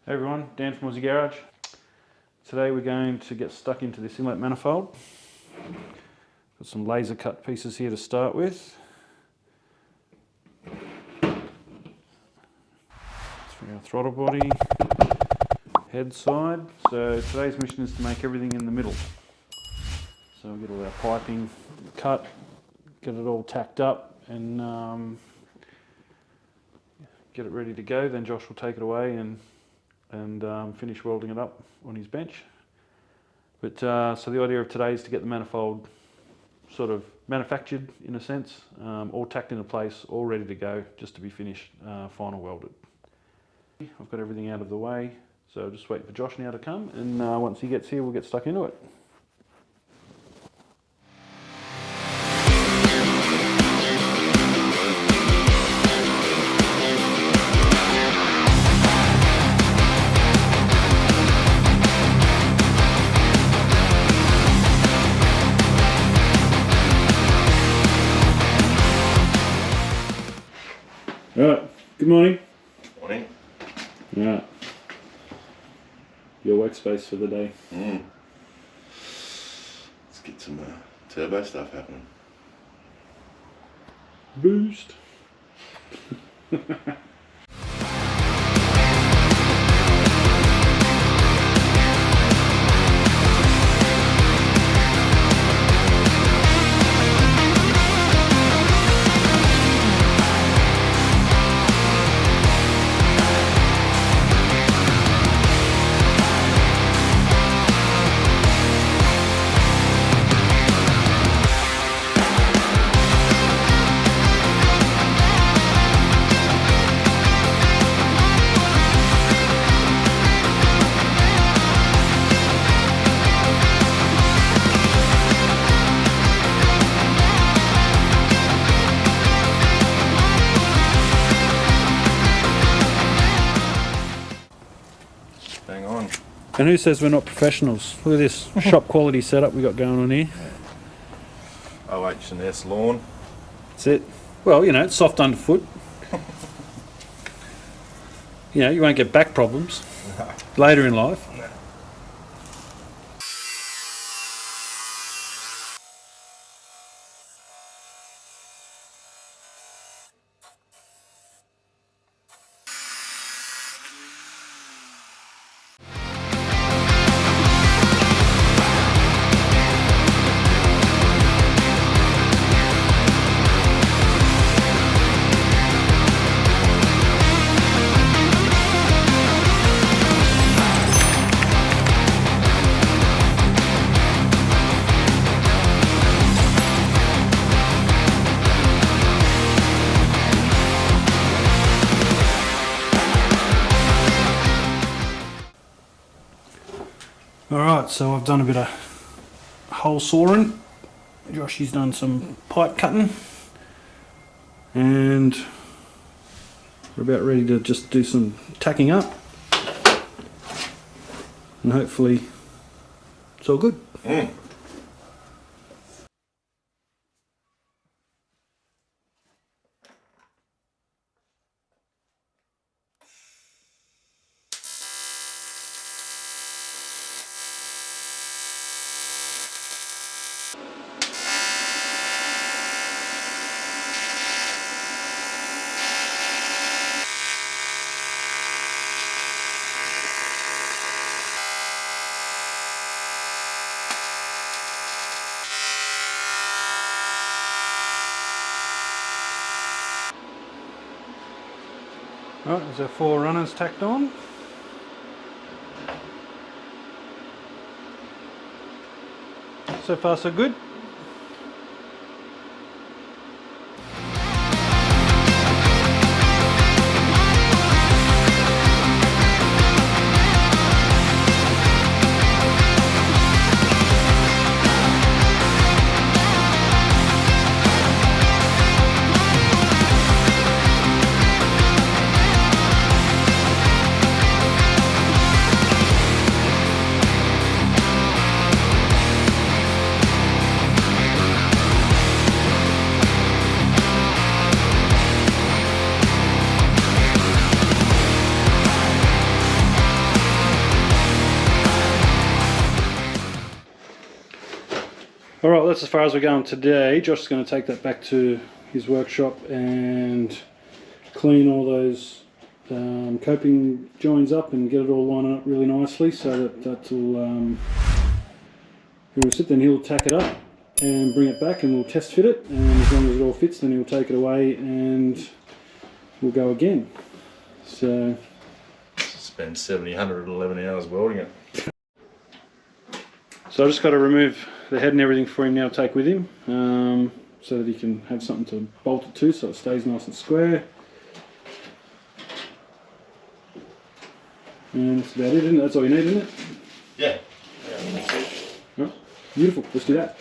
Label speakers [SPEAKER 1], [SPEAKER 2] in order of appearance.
[SPEAKER 1] Hey everyone, Dan from Aussie Garage. Today we're going to get stuck into this inlet manifold. Got some laser cut pieces here to start with. It's for our throttle body, head side. So today's mission is to make everything in the middle. So we'll get all our piping cut, get it all tacked up and get it ready to go. Then Josh will take it away and finish welding it up on his bench. But so the idea of today is to get the manifold sort of manufactured in a sense, all tacked into place, all ready to go, just to be finished, final welded. I've got everything out of the way, so I'll just wait for Josh now to come, and once he gets here we'll get stuck into it. Alright, good morning.
[SPEAKER 2] Morning.
[SPEAKER 1] Alright. Your workspace for the day.
[SPEAKER 2] Let's get some turbo stuff happening.
[SPEAKER 1] Boost.
[SPEAKER 2] Hang on.
[SPEAKER 1] And who says we're not professionals? Look at this shop quality setup we got going on here.
[SPEAKER 2] OHS Lawn.
[SPEAKER 1] That's it. Well, you know, it's soft underfoot. You know, you won't get back problems later in life. Alright, so I've done a bit of hole sawing. Joshy's done some pipe cutting. And we're about ready to just do some tacking up. And hopefully it's all good. Right, there's our 4 runners tacked on. So far so good. Alright, that's as far as we're going today. Josh is going to take that back to his workshop and clean all those coping joins up and get it all lining up really nicely, so that will he'll sit there and he'll tack it up and bring it back and we'll test fit it, and as long as it all fits then he'll take it away and we'll go again. So
[SPEAKER 2] Spend 70, 111 hours welding it.
[SPEAKER 1] So I just got to remove the head and everything for him now to take with him, so that he can have something to bolt it to so it stays nice and square. And that's about it, isn't it? That's all you need, isn't it?
[SPEAKER 2] Yeah.
[SPEAKER 1] Right, beautiful, let's do that.